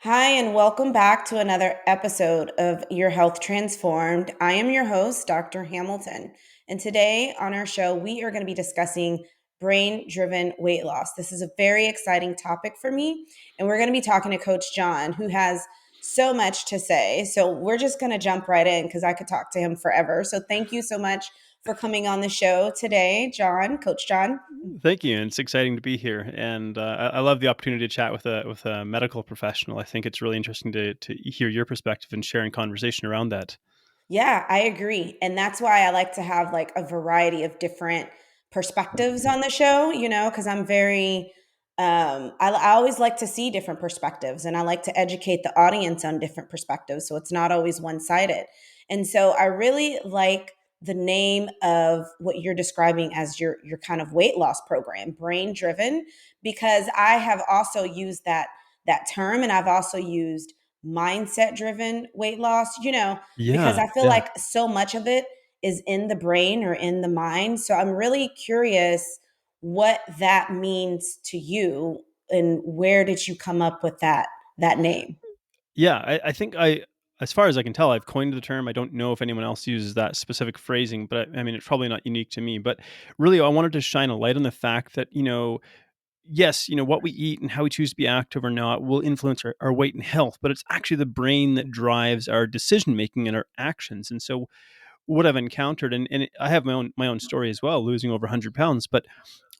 Hi, and welcome back to another episode of Your Health Transformed. I am your host, Dr. Hamilton. And today on our show, we are going to be discussing brain driven weight loss. This is a very exciting topic for me. And we're going to be talking to Coach John, who has so much to say. So we're just going to jump right in because I could talk to him forever. So thank you so much for coming on the show today, John, Coach John. Thank you. And it's exciting to be here. And I love the opportunity to chat with a medical professional. I think it's really interesting to hear your perspective and sharing conversation around that. Yeah, I agree. And that's why I like to have like a variety of different perspectives on the show, because I'm very, I always like to see different perspectives and I like to educate the audience on different perspectives. So it's not always one sided. And so I really like the name of what you're describing as your kind of weight loss program, brain driven, because I have also used that term, and I've also used mindset driven weight loss, because Yeah, I feel yeah. like so much of it is in the brain or in the mind. So I'm really curious what that means to you and where did you come up with that name? Yeah, I think as far as I can tell, I've coined the term. I don't know if anyone else uses that specific phrasing, but I mean, it's probably not unique to me. But really, I wanted to shine a light on the fact that, yes, what we eat and how we choose to be active or not will influence our weight and health, but it's actually the brain that drives our decision making and our actions. And so what I've encountered, and I have my own story as well, losing over 100 pounds, but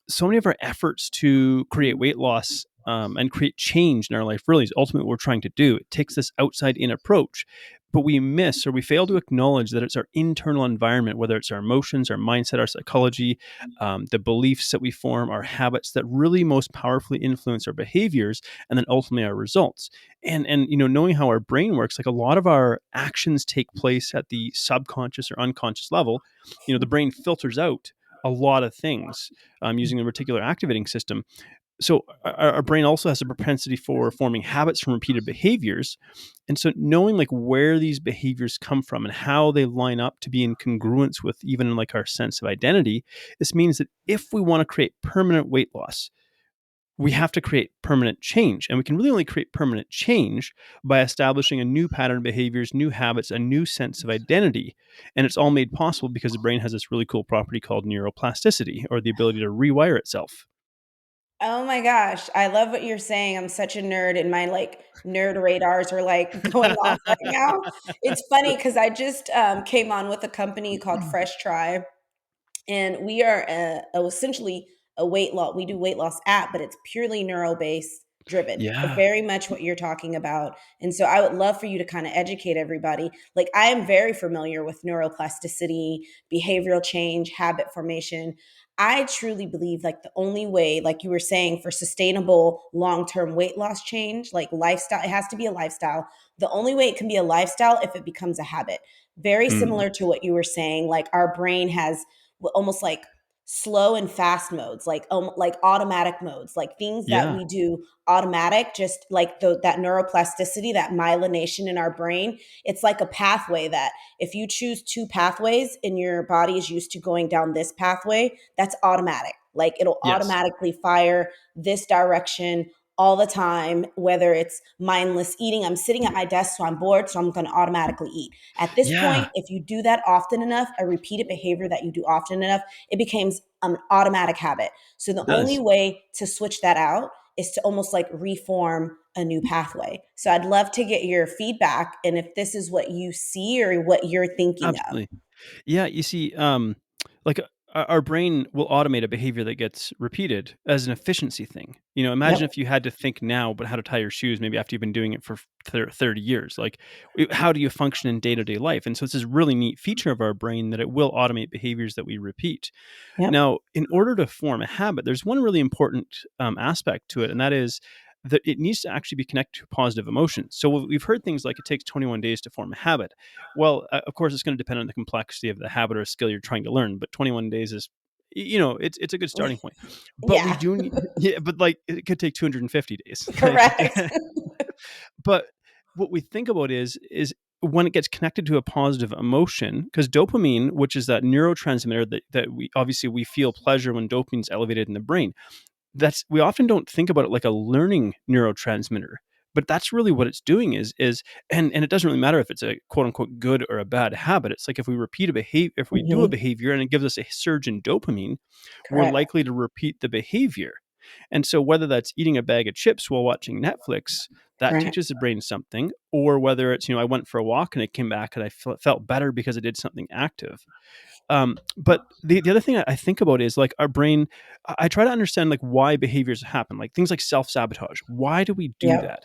so many of our efforts to create weight loss and create change in our life really is ultimately what we're trying to do. It takes this outside in approach, but we miss or we fail to acknowledge that it's our internal environment, whether it's our emotions, our mindset, our psychology, the beliefs that we form, our habits that really most powerfully influence our behaviors and then ultimately our results. And knowing how our brain works, like a lot of our actions take place at the subconscious or unconscious level. The brain filters out a lot of things using the reticular activating system. So our brain also has a propensity for forming habits from repeated behaviors. And so knowing like where these behaviors come from and how they line up to be in congruence with even like our sense of identity, this means that if we want to create permanent weight loss, we have to create permanent change. And we can really only create permanent change by establishing a new pattern of behaviors, new habits, a new sense of identity. And it's all made possible because the brain has this really cool property called neuroplasticity, or the ability to rewire itself. Oh my gosh, I love what you're saying. I'm such a nerd and my like nerd radars are like going off right now. It's funny because I just came on with a company called Fresh Try, and we are essentially a weight loss. We do weight loss app, but it's purely neuro based driven. So Yeah. very much what you're talking about. And so I would love for you to kind of educate everybody. Like I am very familiar with neuroplasticity, behavioral change, habit formation. I truly believe like the only way, like you were saying, for sustainable long-term weight loss change, like lifestyle, it has to be a lifestyle. The only way it can be a lifestyle if it becomes a habit. Very Mm. similar to what you were saying, like our brain has almost like slow and fast modes, like automatic modes, like things that Yeah. we do automatic, just like that neuroplasticity, that myelination in our brain. It's like a pathway that if you choose two pathways and your body is used to going down this pathway, that's automatic. Like it'll Yes. automatically fire this direction all the time, whether it's mindless eating. I'm sitting at my desk, so I'm bored, so I'm going to automatically eat. At this point, Yeah. if you do that often enough, a repeated behavior that you do often enough, it becomes an automatic habit. So the It only does. way to switch that out is to almost like reform a new pathway. So I'd love to get your feedback and if this is what you see or what you're thinking of. Absolutely. Yeah, you see, like our brain will automate a behavior that gets repeated as an efficiency thing. Imagine Yep. if you had to think now, but how to tie your shoes, maybe after you've been doing it for 30 years. Like, how do you function in day to day life? And so it's this really neat feature of our brain that it will automate behaviors that we repeat. Yep. Now, in order to form a habit, there's one really important aspect to it, and that is that it needs to actually be connected to positive emotions. So we've heard things like it takes 21 days to form a habit. Well, of course, it's going to depend on the complexity of the habit or skill you're trying to learn, but 21 days is, it's a good starting point. But we Yeah. do need, yeah, but like it could take 250 days. Like, Correct. but what we think about is when it gets connected to a positive emotion, because dopamine, which is that neurotransmitter that we obviously we feel pleasure when dopamine's elevated in the brain, we often don't think about it like a learning neurotransmitter, But that's really what it's doing is and it doesn't really matter if it's a quote unquote good or a bad habit. It's like if we repeat a behavior, if we do a Mhm. behavior and it gives us a surge in dopamine, we're Correct. likely to repeat the behavior. And so whether that's eating a bag of chips while watching Netflix, that Correct. teaches the brain something, or whether it's, I went for a walk and I came back and I felt better because I did something active. But the other thing I think about is like our brain. I try to understand like why behaviors happen, like things like self sabotage. Why do we do Yep. that?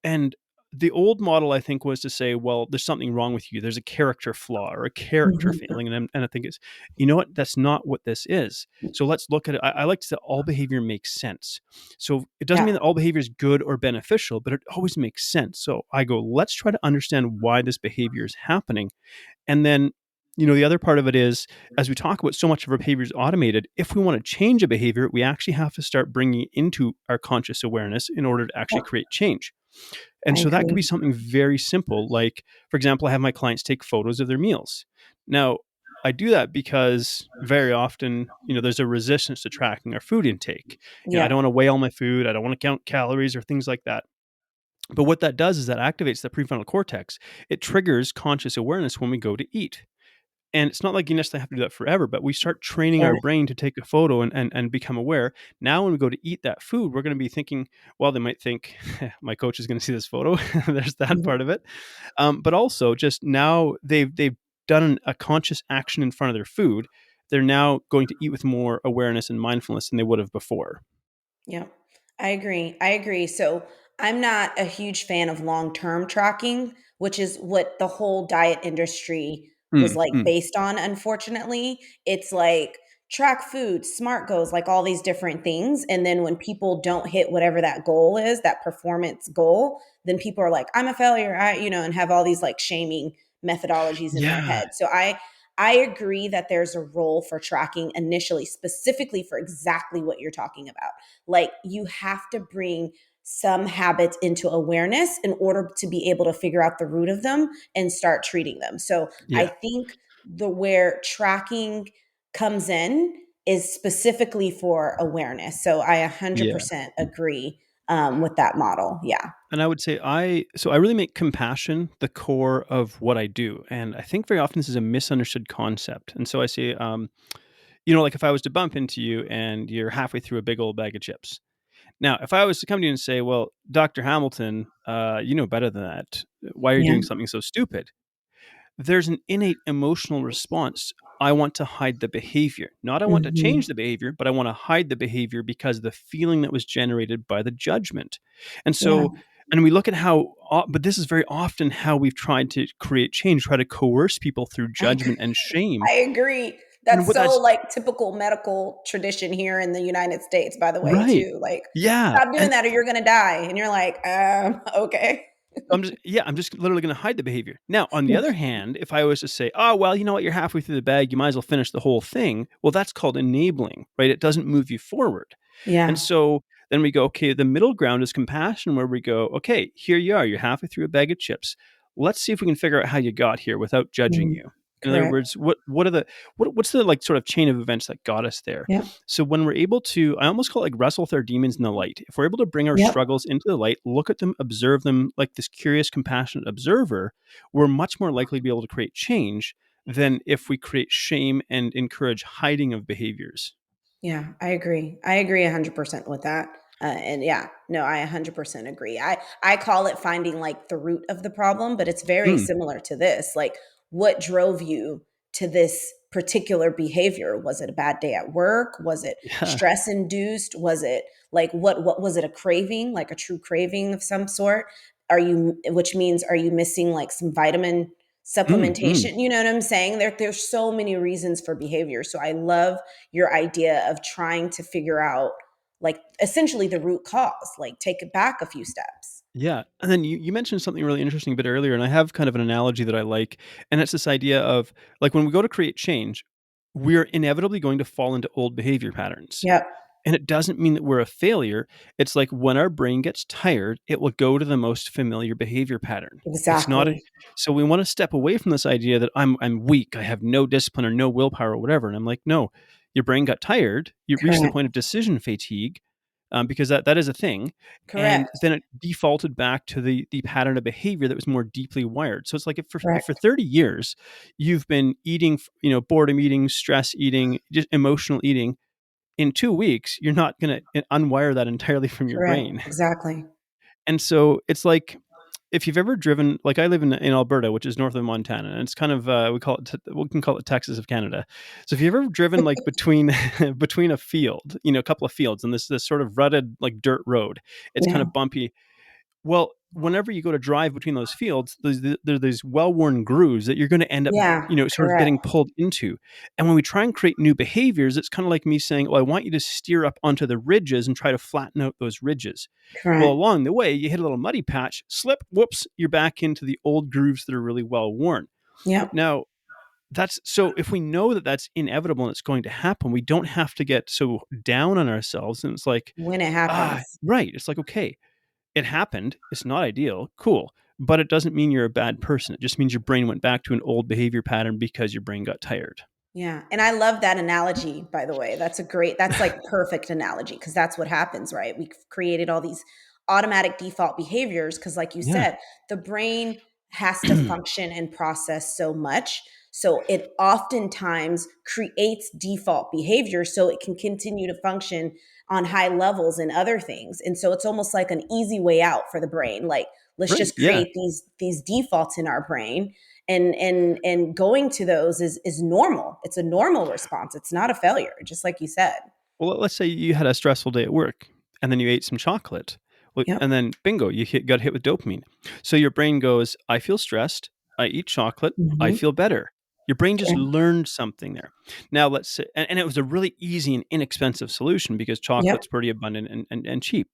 And the old model, I think, was to say, well, there's something wrong with you. There's a character flaw or a character Mhm. failing. And I think it's, you know what? That's not what this is. So let's look at it. I like to say all behavior makes sense. So it doesn't mean Yeah. that all behavior is good or beneficial, but it always makes sense. So I go, let's try to understand why this behavior is happening. And then, the other part of it is, as we talk about so much of our behavior is automated, if we want to change a behavior, we actually have to start bringing it into our conscious awareness in order to actually Yep. create change. And I so that could be agree. something very simple. Like, for example, I have my clients take photos of their meals. Now, I do that because very often, there's a resistance to tracking our food intake. I don't Yep. want to weigh all my food. I don't want to count calories or things like that. But what that does is that activates the prefrontal cortex. It triggers conscious awareness when we go to eat. And it's not like you necessarily have to do that forever, but we start training our Right. brain to take a photo and become aware. Now, when we go to eat that food, we're going to be thinking, well, they might think my coach is going to see this photo. There's that Mhm. part of it. But also, just now they've done a conscious action in front of their food. They're now going to eat with more awareness and mindfulness than they would have before. Yeah, I agree. I agree. So I'm not a huge fan of long-term tracking, which is what the whole diet industry was Mm, like mm. based on, unfortunately. It's like track food, smart goals, like all these different things. And then when people don't hit whatever that goal is, that performance goal, then people are like, I'm a failure. And have all these like shaming methodologies in their Yeah, head. So I agree that there's a role for tracking initially, specifically for exactly what you're talking about. Like you have to bring some habits into awareness in order to be able to figure out the root of them and start treating them. So I yeah, think the where tracking comes in is specifically for awareness. So I yeah. 100% agree with that model. Yeah. And I would say I really make compassion the core of what I do. And I think very often this is a misunderstood concept. And so I say, like if I was to bump into you and you're halfway through a big old bag of chips. Now, if I was to come to you and say, well, Dr. Hamilton, you know better than that. Why are you Yeah. doing something so stupid? There's an innate emotional response. I want to hide the behavior. Not I want to Hmm. change the behavior, but I want to hide the behavior because of the feeling that was generated by the judgment. And Yeah. so, and we look at how, but this is very often how we've tried to create change, try to coerce people through I agree. judgment and shame. I agree. And That's what so that's like typical medical tradition here in the United States, by the way, right. too. Like, Yeah. stop doing And that or you're gonna die. And you're like, okay. I'm just literally going to hide the behavior. Now, on the other hand, if I was to say, oh, well, you know what, you're halfway through the bag, you might as well finish the whole thing. Well, that's called enabling, right? It doesn't move you forward. And Yeah. so then we go, okay, the middle ground is compassion, where we go, okay, here you are, you're halfway through a bag of chips. Let's see if we can figure out how you got here without judging Mhm. you. In other Correct. words, what's the like sort of chain of events that got us there? Yep. So when we're able to, I almost call it like wrestle with our demons in the light. If we're able to bring our Yep. struggles into the light, look at them, observe them like this curious, compassionate observer, we're much more likely to be able to create change than if we create shame and encourage hiding of behaviors. Yeah, I agree. I agree 100% with that. And yeah, no, I 100% agree. I call it finding like the root of the problem, but it's very Mm, similar to this. Like, what drove you to this particular behavior? Was it a bad day at work? Was it yeah. stress induced? Was it like what was it, a craving, like a true craving of some sort? Which means are you missing like some vitamin Mm, mm. supplementation? You know what I'm saying? There's so many reasons for behavior. So I love your idea of trying to figure out like essentially the root cause, like take it back a few steps. Yeah. And then you mentioned something really interesting a bit earlier, and I have kind of an analogy that I like. And it's this idea of like when we go to create change, we're inevitably going to fall into old behavior patterns. Yep, And it doesn't mean that we're a failure. It's like when our brain gets tired, it will go to the most familiar behavior pattern. It's not a, exactly. so we want to step away from this idea that I'm weak, I have no discipline or no willpower or whatever. And I'm like, no, your brain got tired. You reached the Correct. point of decision fatigue. because that is a thing. And Correct. then it defaulted back to the pattern of behavior that was more deeply wired. So it's like if for Correct. 30 years you've been eating, boredom eating, stress eating, just emotional eating, in 2 weeks, you're not going to unwire that entirely from your Correct. brain. Exactly. And so it's like, if you've ever driven, like I live in Alberta, which is north of Montana, and it's kind of, we can call it Texas of Canada. So if you've ever driven like between, between a field, a couple of fields, and this sort of rutted like dirt road, it's kind Yeah. of bumpy. Well, whenever you go to drive between those fields, there's these well-worn grooves that you're going to end up, Yeah. sort of Correct. getting pulled into. And when we try and create new behaviors, it's kind of like me saying, well, I want you to steer up onto the ridges and try to flatten out those ridges. Well, Correct. along the way, you hit a little muddy patch, slip, whoops, you're back into the old grooves that are really well worn. Yep. Now, that's so if we know that that's inevitable and it's going to happen, we don't have to get so down on ourselves. And it's like, When it happens. right. It's like, okay, it happened. It's not ideal. Cool. But it doesn't mean you're a bad person. It just means your brain went back to an old behavior pattern because your brain got tired. Yeah. And I love that analogy, by the way. That's like perfect analogy because that's what happens, right? We've created all these automatic default behaviors because, like you Yeah. said, the brain has to function and process so much. So it oftentimes creates default behavior so it can continue to function on high levels in other things. And so it's almost like an easy way out for the brain. Like, let's Right. just Yeah. create these defaults in our brain, and going to those is normal. It's a normal response. It's not a failure, just like you said. Well, let's say you had a stressful day at work and then you ate some chocolate. Well, Yep. and then bingo, got hit with dopamine. So your brain goes, I feel stressed. I eat chocolate. I Hmm. feel better. Your brain just Yeah. learned something there. Now, let's say, and it was a really easy and inexpensive solution because Yep. chocolate's pretty abundant and cheap.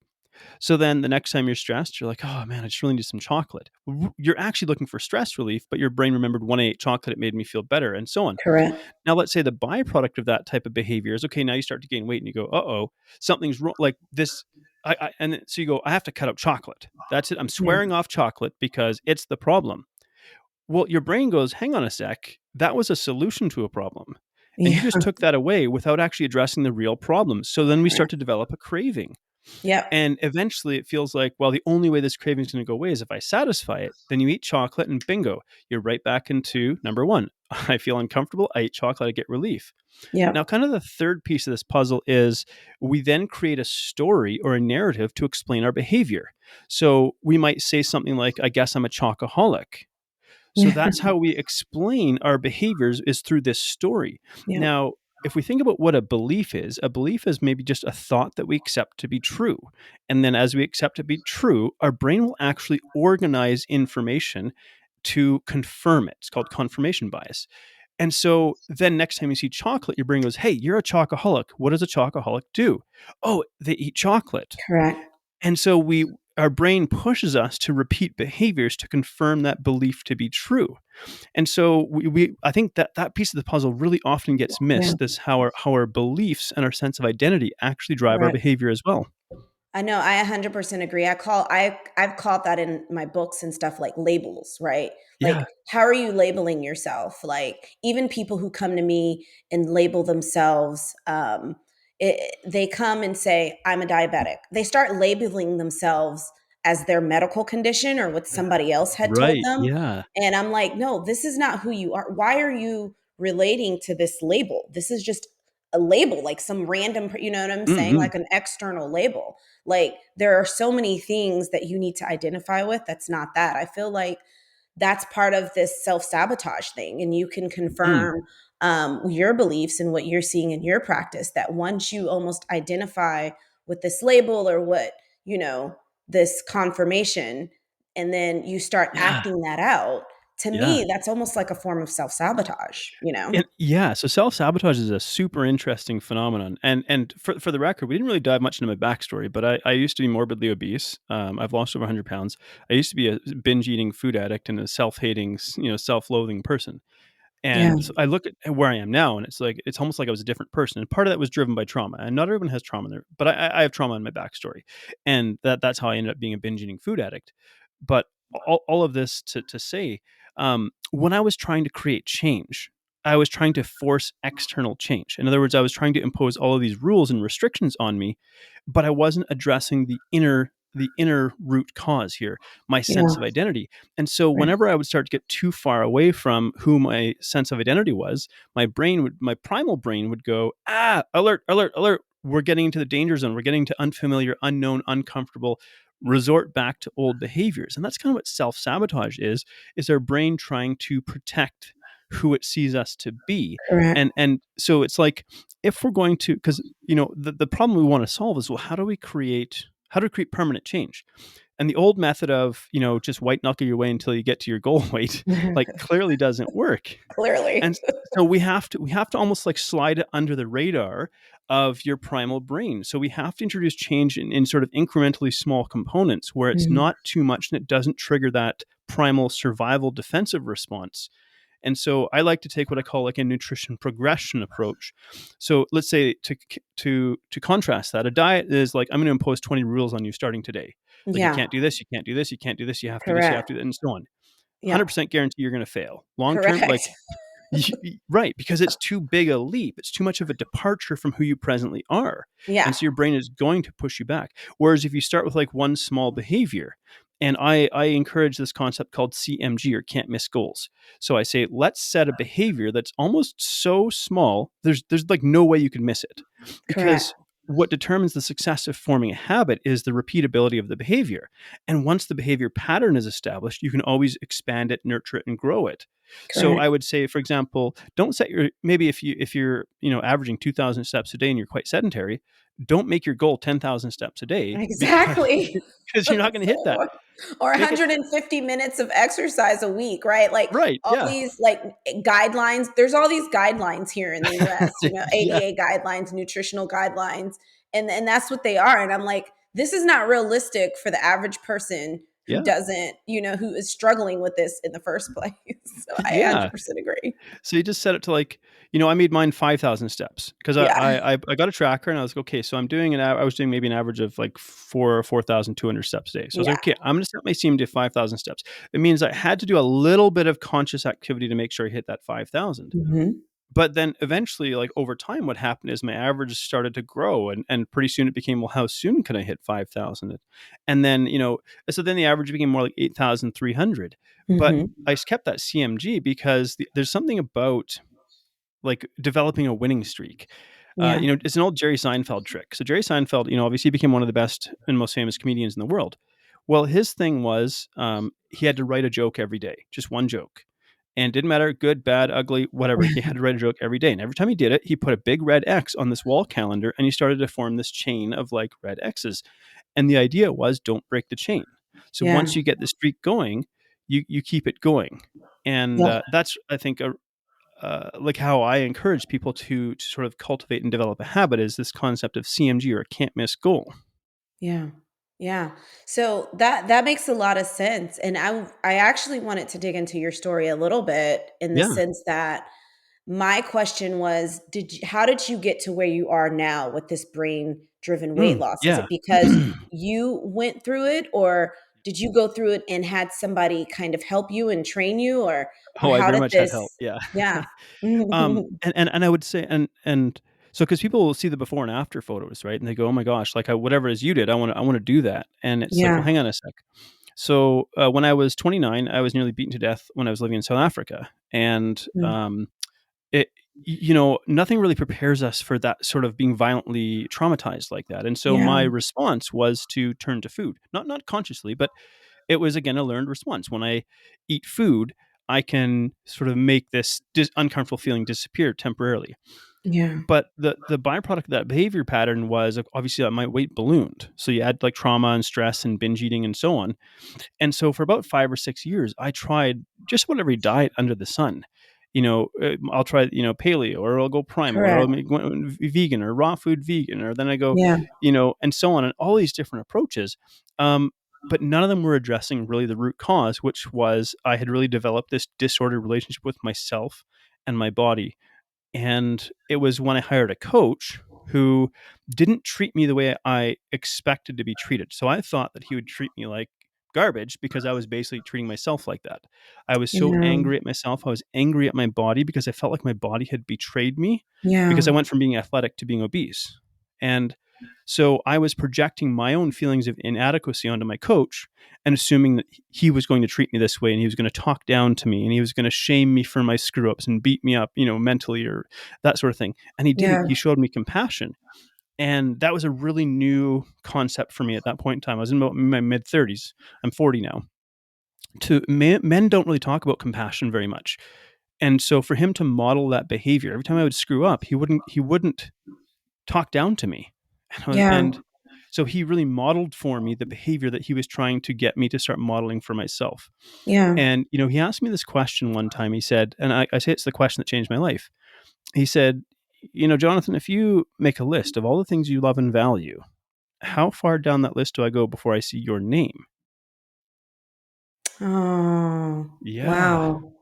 So then the next time you're stressed, you're like, oh man, I just really need some chocolate. You're actually looking for stress relief, but your brain remembered when I ate chocolate, it made me feel better, and so on. Correct. Now, let's say the byproduct of that type of behavior is okay, now you start to gain weight and you go, uh oh, something's wrong. Like this. So you go, I have to cut out chocolate. That's it. I'm Yeah. swearing off chocolate because it's the problem. Well, your brain goes, hang on a sec. That was a solution to a problem. And you Yeah. just took that away without actually addressing the real problem. So then we start to develop a craving. Yep. And eventually it feels like, well, the only way this craving is going to go away is if I satisfy it. Then you eat chocolate and bingo, you're right back into number one. I feel uncomfortable. I eat chocolate. I get relief. Now, Yep. kind of the third piece of this puzzle is we then create a story or a narrative to explain our behavior. So we might say something like, I guess I'm a chocoholic. So that's how we explain our behaviors is through this story. Yep. Now, if we think about what a belief is maybe just a thought that we accept to be true. And then as we accept to be true, our brain will actually organize information to confirm it. It's called confirmation bias. And so then next time you see chocolate, your brain goes, hey, you're a chocoholic. What does a chocoholic do? Oh, they eat chocolate. Correct. And so our brain pushes us to repeat behaviors to confirm that belief to be true. And so I think that piece of the puzzle really often gets Yeah. missed. This how our beliefs and our sense of identity actually drive our Correct. behavior as well. I know, I 100% agree. I've called that in my books and stuff, like labels, right? Like, Yeah. how are you labeling yourself? Like, even people who come to me and label themselves, they come and say, I'm a diabetic. They start labeling themselves as their medical condition or what somebody else had told Right. them. Yeah. And I'm like, no, this is not who you are. Why are you relating to this label? This is just a label, like some random, you know what I'm saying? Hmm. Like an external label. Like, there are so many things that you need to identify with that's not that. I feel like that's part of this self-sabotage thing, and you can Mm. confirm your beliefs and what you're seeing in your practice, that once you almost identify with this label or what, you know, this confirmation, and then you start Yeah. acting that out, to Yeah. me that's almost like a form of self-sabotage, you know? And yeah, so self-sabotage is a super interesting phenomenon. And for the record, we didn't really dive much into my backstory, but I used to be morbidly obese. I've lost over 100 pounds. I used to be a binge-eating food addict and a self-hating, self-loathing person. Yeah. And so I look at where I am now, and it's almost like I was a different person. And part of that was driven by trauma. And not everyone has trauma there, but I have trauma in my backstory, and that's how I ended up being a binge-eating food addict. But all of this to say, when I was trying to create change, I was trying to force external change. In other words, I was trying to impose all of these rules and restrictions on me, but I wasn't addressing the inner root cause here, my sense Yeah. of identity. And so Right. whenever I would start to get too far away from who my sense of identity was, my primal brain would go, alert, alert, alert. We're getting into the danger zone. We're getting to unfamiliar, unknown, uncomfortable, resort back to old behaviors. And that's kind of what self-sabotage is our brain trying to protect who it sees us to be. Correct. And so it's like, if we're going to, because the problem we want to solve is, well, how do we create permanent change? And the old method of, just white knuckle your way until you get to your goal weight, like, clearly doesn't work. Clearly. And so we have to almost like slide it under the radar of your primal brain. So we have to introduce change in sort of incrementally small components where it's Mhm. not too much and it doesn't trigger that primal survival defensive response. And so I like to take what I call like a nutrition progression approach. So let's say, to contrast that, a diet is like, I'm going to impose 20 rules on you starting today. Like, you Yeah. can't do this, you can't do this, you can't do this, you have to do this, you have Correct. to do that, and so on. Yeah. 100% guarantee you're going to fail. Long term, Correct. like, right, because it's too big a leap. It's too much of a departure from who you presently are. Yeah. And so your brain is going to push you back. Whereas if you start with like one small behavior, and I encourage this concept called CMG, or can't miss goals. So I say, let's set a behavior that's almost so small, there's like no way you can miss it. Correct. Because what determines the success of forming a habit is the repeatability of the behavior. And once the behavior pattern is established, you can always expand it, nurture it, and grow it. So Correct. I would say, for example, don't set your, maybe if you're averaging 2,000 steps a day and you're quite sedentary, don't make your goal 10,000 steps a day, because Exactly. because you're not going to hit that. Or Make it 150 minutes of exercise a week, right? Like right. all Yeah. these like guidelines. There's all these guidelines here in the US, Yeah. ADA guidelines, nutritional guidelines, and that's what they are. And I'm like, this is not realistic for the average person who Yeah. doesn't, who is struggling with this in the first place. So I Yeah. 100% agree. So you just set it to like, I made mine 5,000 steps because I, Yeah. I I I got a tracker and I was like, okay, so I was doing maybe an average of like 4,200 steps a day. So I was like, Yeah. okay, I'm going to set my CM to 5,000 steps. It means I had to do a little bit of conscious activity to make sure I hit that 5,000. Hmm. But then eventually, like, over time, what happened is my average started to grow, and pretty soon it became, well, how soon can I hit 5,000? And then, so then the average became more like 8,300. But Hmm. I kept that CMG because there's something about like developing a winning streak. Yeah. It's an old Jerry Seinfeld trick. So Jerry Seinfeld, obviously became one of the best and most famous comedians in the world. Well, his thing was, he had to write a joke every day, just one joke. And it didn't matter, good, bad, ugly, whatever. He had to write a joke every day. And every time he did it, he put a big red X on this wall calendar and he started to form this chain of like red X's. And the idea was, don't break the chain. So Yeah. once you get the streak going, you keep it going. And Yeah. that's, I think, like how I encourage people to sort of cultivate and develop a habit, is this concept of CMG, or a can't miss goal. Yeah. Yeah. So that makes a lot of sense. And I actually wanted to dig into your story a little bit in the Yeah. sense that my question was, how did you get to where you are now with this brain driven weight loss? Is it Yeah. because you went through it, or did you go through it and had somebody kind of help you and train you, or Oh, I how very did much had help. this? Yeah. Yeah. And I would say, and so, because people will see the before and after photos, right? And they go, "Oh my gosh, like, whatever it is you did, I want to do that." And it's like, well, Yeah. hang on a sec. So when I was 29, I was nearly beaten to death when I was living in South Africa, and Mm. it nothing really prepares us for that sort of being violently traumatized like that. And so Yeah. my response was to turn to food, not consciously, but it was, again, a learned response. When I eat food, I can sort of make this uncomfortable feeling disappear temporarily. Yeah. But the byproduct of that behavior pattern was, obviously, that my weight ballooned. So you add like trauma and stress and binge eating and so on. And so for about 5 or 6 years, I tried just about every diet under the sun. I'll try, paleo, or I'll go primal, or I'll Correct. make vegan, or raw food vegan, or then I go, Yeah. and so on, and all these different approaches. But none of them were addressing really the root cause, which was, I had really developed this disordered relationship with myself and my body. And it was when I hired a coach who didn't treat me the way I expected to be treated. So I thought that he would treat me like garbage because I was basically treating myself like that. I was so Yeah. angry at myself. I was angry at my body because I felt like my body had betrayed me because Yeah. I went from being athletic to being obese. And so I was projecting my own feelings of inadequacy onto my coach and assuming that he was going to treat me this way and he was going to talk down to me and he was going to shame me for my screw ups and beat me up, mentally or that sort of thing. And he didn't. Yeah. He showed me compassion. And that was a really new concept for me at that point in time. I was in my mid 30s. I'm 40 now. Men don't really talk about compassion very much. And so for him to model that behavior, every time I would screw up, he wouldn't talk down to me. Yeah. And so he really modeled for me the behavior that he was trying to get me to start modeling for myself. Yeah. And, he asked me this question one time. He said, and I say it's the question that changed my life. He said, Jonathan, if you make a list of all the things you love and value, how far down that list do I go before I see your name? Oh, Yeah. wow.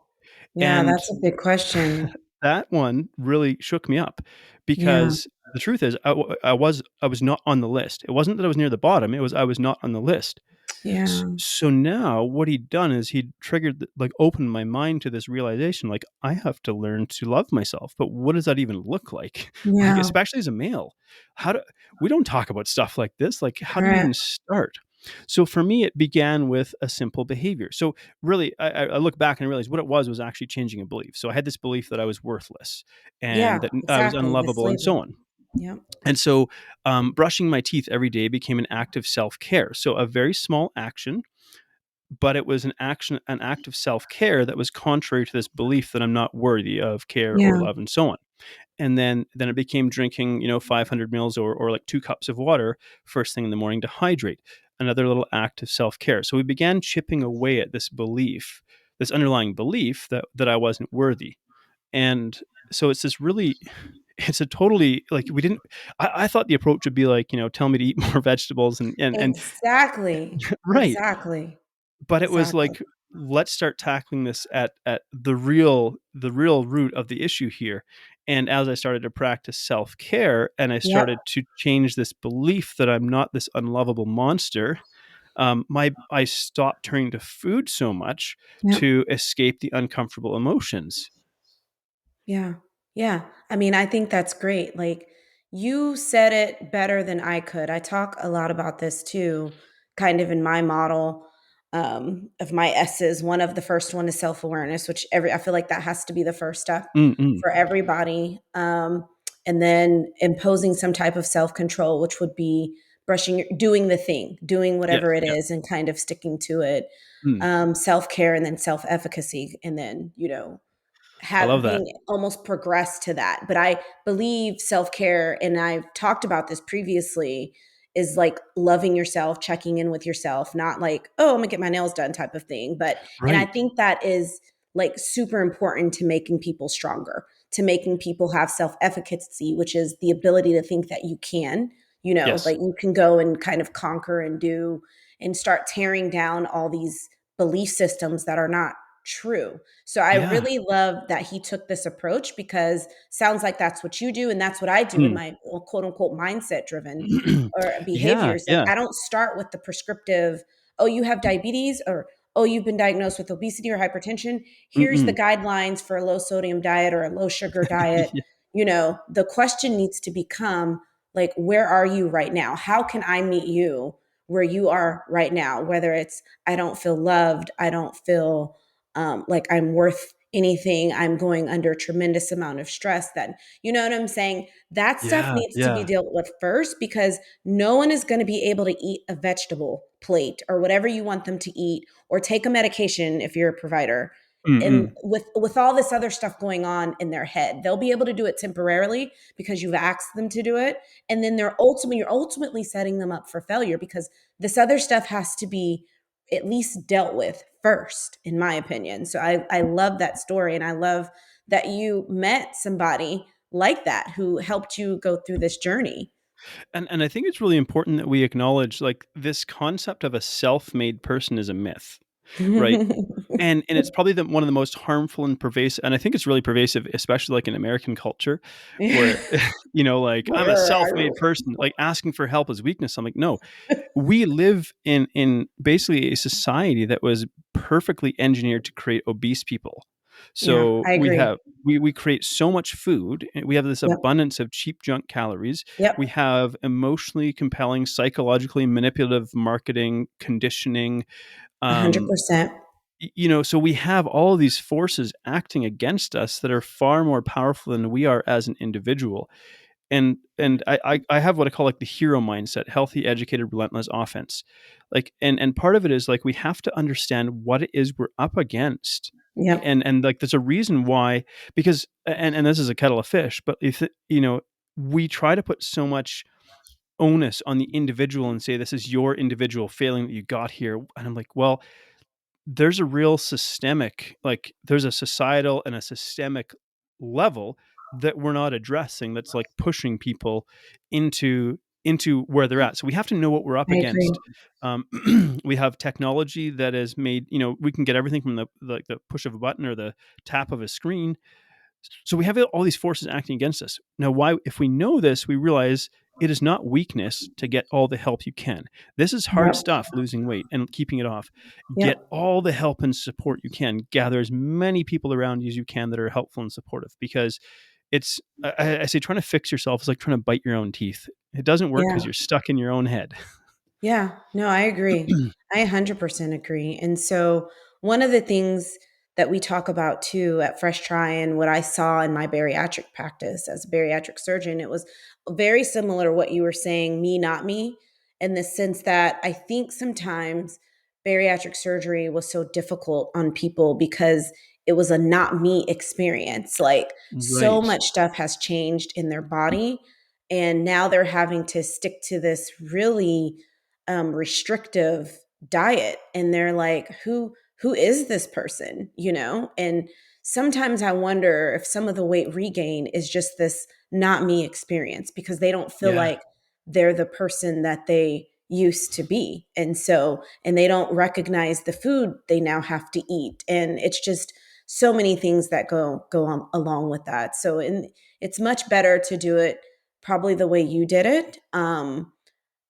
Yeah, And that's a big question. that one really shook me up Yeah. because the truth is I was not on the list. It wasn't that I was near the bottom, it was I was not on the list. Yeah. So now what he'd done is he'd triggered, like, opened my mind to this realization, like, I have to learn to love myself. But what does that even look like? Like, Yeah. especially as a male, how do we don't talk about stuff like this? Like, how do you Correct. even start? So for me, it began with a simple behavior. So really, I look back and I realized what it was actually changing a belief. So I had this belief that I was worthless Yeah, and that I was exactly. This unlovable and so label. on. Yep. And so, brushing my teeth every day became an act of self care. So a very small action, but it was an act of self-care that was contrary to this belief that I'm not worthy of care or Yeah. love and so on. And then it became drinking, 500 mils or like 2 cups of water first thing in the morning to hydrate. Another little act of self-care. So we began chipping away at this belief, this underlying belief that I wasn't worthy. And so it's this really it's a totally, like, we didn't I thought the approach would be like, tell me to eat more vegetables and Exactly. right. Exactly. But it was Exactly. like, let's start tackling this at the real root of the issue here. And as I started to practice self-care and I Yep. started to change this belief that I'm not this unlovable monster, my I stopped turning to food so much Yep. to escape the uncomfortable emotions. Yeah. Yeah. I mean, I think that's great. Like, you said it better than I could. I talk a lot about this too, kind of in my model of my S's. One of the first one is self-awareness, which I feel like that has to be the first step Mm-mm. for everybody. And then imposing some type of self-control, which would be doing the thing, doing Yes. whatever it Yeah. is and kind of sticking to it. Mm. Self-care and then self-efficacy. And then, I have love that. being almost progressed to that. But I believe self-care, and I've talked about this previously, is like loving yourself, checking in with yourself, not like, oh, I'm gonna get my nails done type of thing. And I Right. think that is like super important to making people stronger, to making people have self-efficacy, which is the ability to think that you can, Yes. like you can go and kind of conquer and do and start tearing down all these belief systems that are not true. So I Yeah. really love that he took this approach because sounds like that's what you do and that's what I do in Mm. my quote unquote mindset driven or Yeah, behaviors. Like yeah. I don't start with the prescriptive, oh, you have diabetes or oh, you've been diagnosed with obesity or hypertension. Here's the Mm-mm. guidelines for a low sodium diet or a low sugar diet. Yeah. The question needs to become like, where are you right now? How can I meet you where you are right now? Whether it's I don't feel loved, I don't feel like I'm worth anything. I'm going under a tremendous amount of stress. That, you know what I'm saying? That stuff Yeah, needs to be yeah. dealt with first because no one is going to be able to eat a vegetable plate or whatever you want them to eat or take a medication if you're a provider. And Mm-mm. with all this other stuff going on in their head, they'll be able to do it temporarily because you've asked them to do it. And then you're ultimately setting them up for failure because this other stuff has to be at least dealt with first, in my opinion. So I love that story. And I love that you met somebody like that who helped you go through this journey. And I think it's really important that we acknowledge, like, this concept of a self-made person is a myth. right? And it's probably one of the most harmful and pervasive, and I think it's really pervasive, especially like in American culture, where like I'm a Where are self-made person, like asking for help is weakness. I'm like, no, we live in basically a society that was perfectly engineered to create obese people. Yeah, So I agree. we create so much food, and we have this Yep. abundance of cheap junk calories. We Yep. have emotionally compelling, psychologically manipulative marketing, conditioning. Um, 100%. so we have all of these forces acting against us that are far more powerful than we are as an individual. And I have what I call like the hero mindset, healthy, educated, relentless offense. Like, and part of it is like we have to understand what it is we're up against. Yep. And like there's a reason why, because and this is a kettle of fish, but if we try to put so much onus on the individual and say this is your individual failing that you got here. And I'm like, well, there's a real systemic, like there's a societal and a systemic level that we're not addressing, that's like pushing people into where they're at. So we have to know what we're up I agree. against. We have technology that is made, we can get everything from the push of a button or the tap of a screen. So we have all these forces acting against us. Now, why, if we know this, we realize it is not weakness to get all the help you can. This is hard Yep. stuff, losing weight and keeping it off. Get Yep. all the help and support you can. Gather as many people around you as you can that are helpful and supportive, because I say trying to fix yourself is like trying to bite your own teeth. It doesn't work Yeah. because you're stuck in your own head. Yeah, no, I agree. I 100% agree. And so, one of the things that we talk about too at Fresh Try, and what I saw in my bariatric practice as a bariatric surgeon, it was very similar to what you were saying, me, not me, in the sense that I think sometimes bariatric surgery was so difficult on people because it was a not me experience. Like, so Right. much stuff has changed in their body. And now they're having to stick to this really restrictive diet, and they're like, who is this person, and sometimes I wonder if some of the weight regain is just this not me experience, because they don't feel Yeah. like they're the person that they used to be, and they don't recognize the food they now have to eat, and it's just so many things that go on along with that. It's much better to do it probably the way you did it,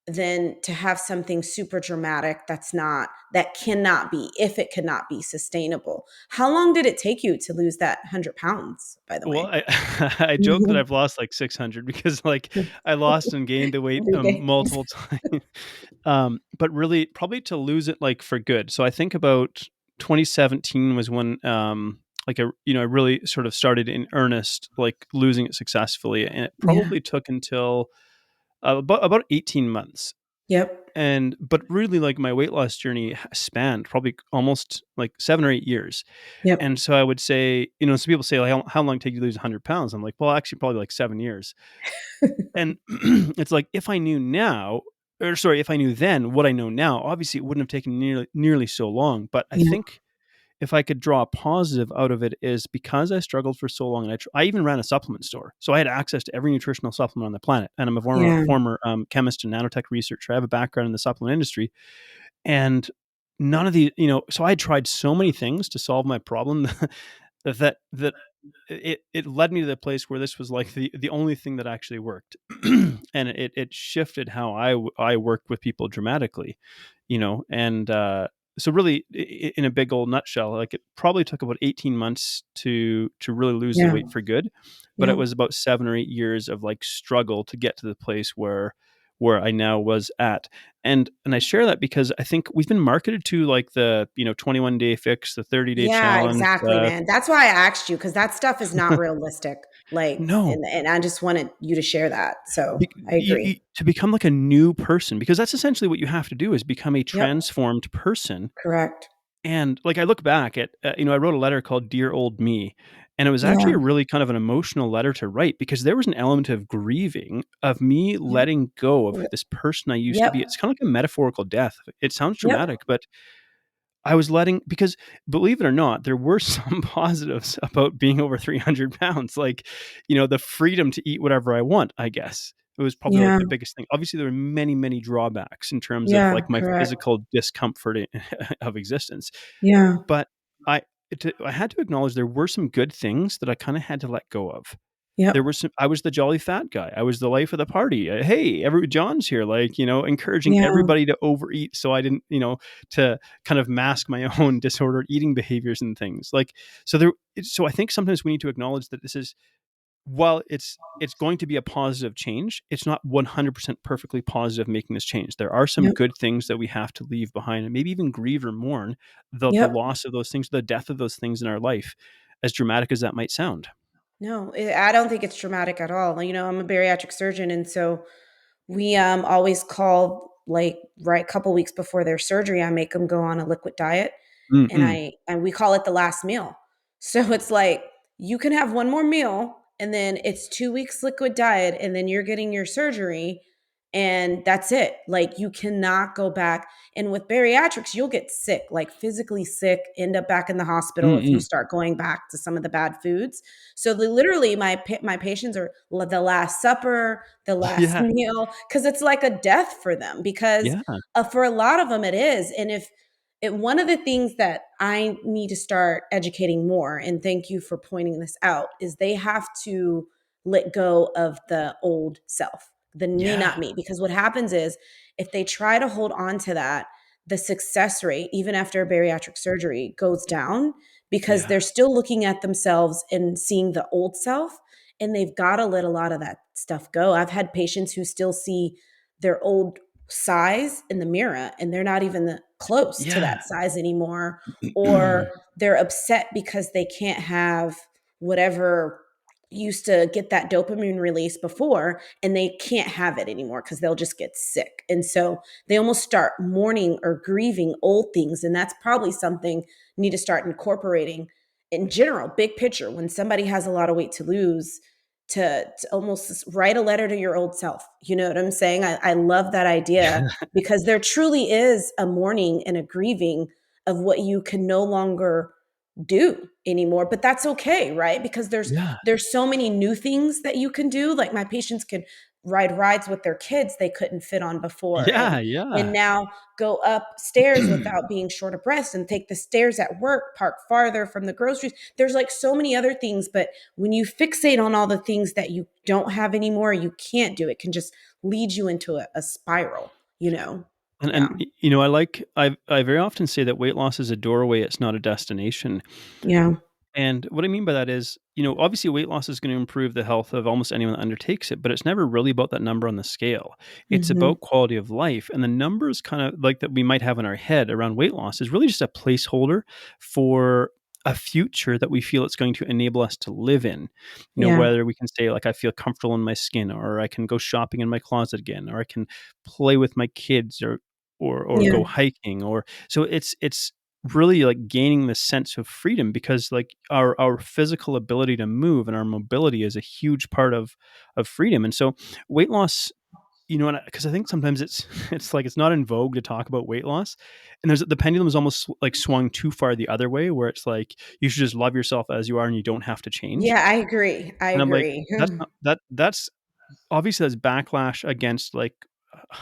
than to have something super dramatic that cannot be, if it cannot be sustainable. How long did it take you to lose that 100 pounds, by the Well, way? I joke that I've lost like 600 because like I lost and gained the weight Every day. multiple times. But really probably to lose it like for good. So I think about 2017 was when like I really sort of started in earnest, like losing it successfully, and it Yeah. probably took until about 18 months. Yep. And but really like my weight loss journey spanned probably almost like 7 or 8 years. And Yep. so I would say, some people say, like, how long take you to lose 100 pounds? I'm like, well, actually, probably like 7 years. And it's like, if I knew now, or sorry, if I knew then what I know now, obviously it wouldn't have taken nearly so long. But I Yep. think if I could draw a positive out of it, is because I struggled for so long, and I even ran a supplement store, so I had access to every nutritional supplement on the planet. And I'm a Yeah. former chemist and nanotech researcher. I have a background in the supplement industry, and none of the so I tried so many things to solve my problem that it led me to the place where this was like the only thing that actually worked. And it shifted how I worked with people dramatically, and so really in a big old nutshell, like it probably took about 18 months to really lose the Yeah. weight for good, but it Yep. was about 7 or 8 years of like struggle to get to the place where I now was at. And I share that because I think we've been marketed to like the 21-day fix, the 30-day Yeah, challenge. exactly, man. That's why I asked you, because that stuff is not realistic. Like, No, and I just wanted you to share that. So I agree. to become like a new person, because that's essentially what you have to do, is become a Yep. transformed person. Correct. And like I look back at, I wrote a letter called Dear Old Me. And it was actually Yeah. a really kind of an emotional letter to write, because there was an element of grieving, of me Yep. letting go of this person I used to be. Yep. It's kind of like a metaphorical death. It sounds Yep. dramatic, but I was letting, because believe it or not, there were some positives about being over 300 pounds. Like, the freedom to eat whatever I want, I guess. It was probably like Yeah. the biggest thing. Obviously, there were many, many drawbacks in terms of Yeah. like my Correct. physical discomfort of existence. Yeah. But I I had to acknowledge there were some good things that I kind of had to let go of. There Yep. was some, I was the jolly fat guy. I was the life of the party. Hey, every John's here, like, encouraging Yeah. everybody to overeat so I didn't, to kind of mask my own disordered eating behaviors and things. Like, so I think sometimes we need to acknowledge that this is, while it's going to be a positive change, it's not 100% perfectly positive making this change. There are some Yep. good things that we have to leave behind and maybe even grieve or mourn the Yep. loss of those things, the death of those things in our life, as dramatic as that might sound. No, I don't think it's traumatic at all. I'm a bariatric surgeon, and so we always call like right couple weeks before their surgery. I make them go on a liquid diet, and Mm-mm. and we call it the last meal. So it's like you can have one more meal, and then it's 2 weeks liquid diet, and then you're getting your surgery, and that's it. Like you cannot go back. And with bariatrics, you'll get sick, like physically sick, end up back in the hospital if you Mm-mm. start going back to some of the bad foods. So literally, my patients are the last supper, the last Yeah. meal, because it's like a death for them. Because Yeah. for a lot of them, it is. And if one of the things that I need to start educating more, and thank you for pointing this out, is they have to let go of the old self, the me, Yeah. not me. Because what happens is if they try to hold on to that, the success rate, even after a bariatric surgery, goes down because Yeah. they're still looking at themselves and seeing the old self, and they've got to let a lot of that stuff go. I've had patients who still see their old size in the mirror and they're not even close to Yeah. that size anymore, or they're upset because they can't have whatever used to get that dopamine release before, and they can't have it anymore because they'll just get sick. And so they almost start mourning or grieving old things, and that's probably something you need to start incorporating in general, big picture. When somebody has a lot of weight to lose, to almost write a letter to your old self. You know what I'm saying? I love that idea, because there truly is a mourning and a grieving of what you can no longer do anymore, but that's okay, right? Because Yeah. there's so many new things that you can do. Like my patients can ride rides with their kids they couldn't fit on before, Yeah. and Yeah. now go upstairs without being short of breath, and take the stairs at work, park farther from the groceries. There's like so many other things, but when you fixate on all the things that you don't have anymore, you can't do, it can just lead you into a spiral, you know? And Yeah. I very often say that weight loss is a doorway, it's not a destination. Yeah. And what I mean by that is, obviously weight loss is going to improve the health of almost anyone that undertakes it, but it's never really about that number on the scale. It's Hmm. about quality of life. And the numbers kind of like that we might have in our head around weight loss is really just a placeholder for a future that we feel it's going to enable us to live in. Yeah. Whether we can say like I feel comfortable in my skin, or I can go shopping in my closet again, or I can play with my kids, or Yeah. go hiking, or so it's really like gaining this sense of freedom, because like our physical ability to move and our mobility is a huge part of freedom. And so weight loss, and because I think sometimes it's it's like it's not in vogue to talk about weight loss, and there's the pendulum is almost like swung too far the other way, where it's like you should just love yourself as you are and you don't have to change. Yeah, I agree. I And I'm like, agree. that's not that's obviously that's backlash against like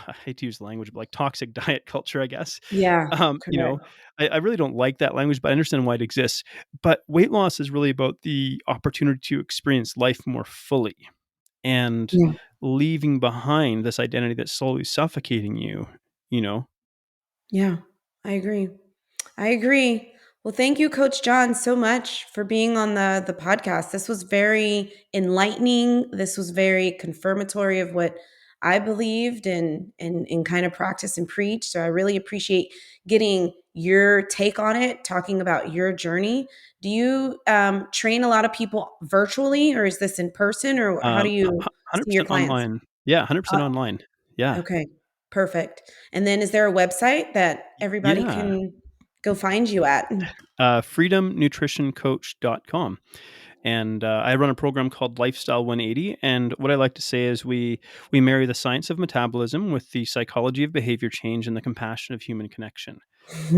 I hate to use the language, but like toxic diet culture, I guess. Yeah, Um, you correct. know, I really don't like that language, but I understand why it exists. But weight loss is really about the opportunity to experience life more fully and Yeah. leaving behind this identity that's slowly suffocating you, you know? Yeah, I agree. I agree. Well, thank you, Coach John, so much for being on the podcast. This was very enlightening. This was very confirmatory of what I believed and kind of practice and preach. So I really appreciate getting your take on it, talking about your journey. Do you train a lot of people virtually, or is this in person, or how do you see your 100% clients? online. Yeah, 100% online. Yeah. Okay, perfect. And then is there a website that everybody Yeah. can go find you at? Freedomnutritioncoach.com. And I run a program called Lifestyle 180. And what I like to say is we marry the science of metabolism with the psychology of behavior change and the compassion of human connection.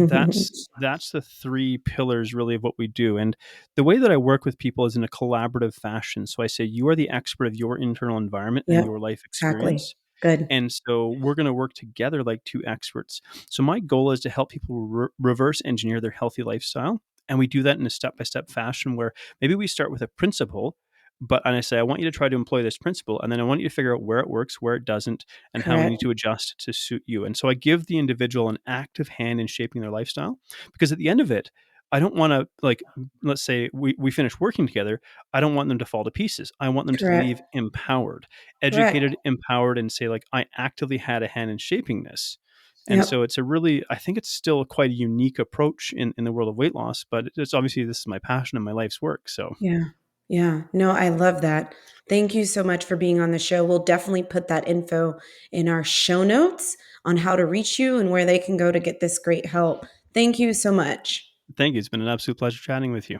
That's the three pillars really of what we do. And the way that I work with people is in a collaborative fashion. So I say, you are the expert of your internal environment and Yep, your life exactly. experience. Good. And so we're going to work together like two experts. So my goal is to help people reverse engineer their healthy lifestyle. And we do that in a step by step fashion where maybe we start with a principle, and I say, I want you to try to employ this principle. And then I want you to figure out where it works, where it doesn't, and how we need Correct. to adjust to suit you. And so I give the individual an active hand in shaping their lifestyle, because at the end of it, I don't want to, like, let's say we finish working together. I don't want them to fall to pieces. I want them to leave Correct. empowered, Correct. educated, empowered, and say, like, I actively had a hand in shaping this. And Yep. so it's a really, I think it's still quite a unique approach in the world of weight loss, but it's obviously, this is my passion and my life's work. So Yeah. Yeah. No, I love that. Thank you so much for being on the show. We'll definitely put that info in our show notes on how to reach you and where they can go to get this great help. Thank you so much. thank you. It's been an absolute pleasure chatting with you.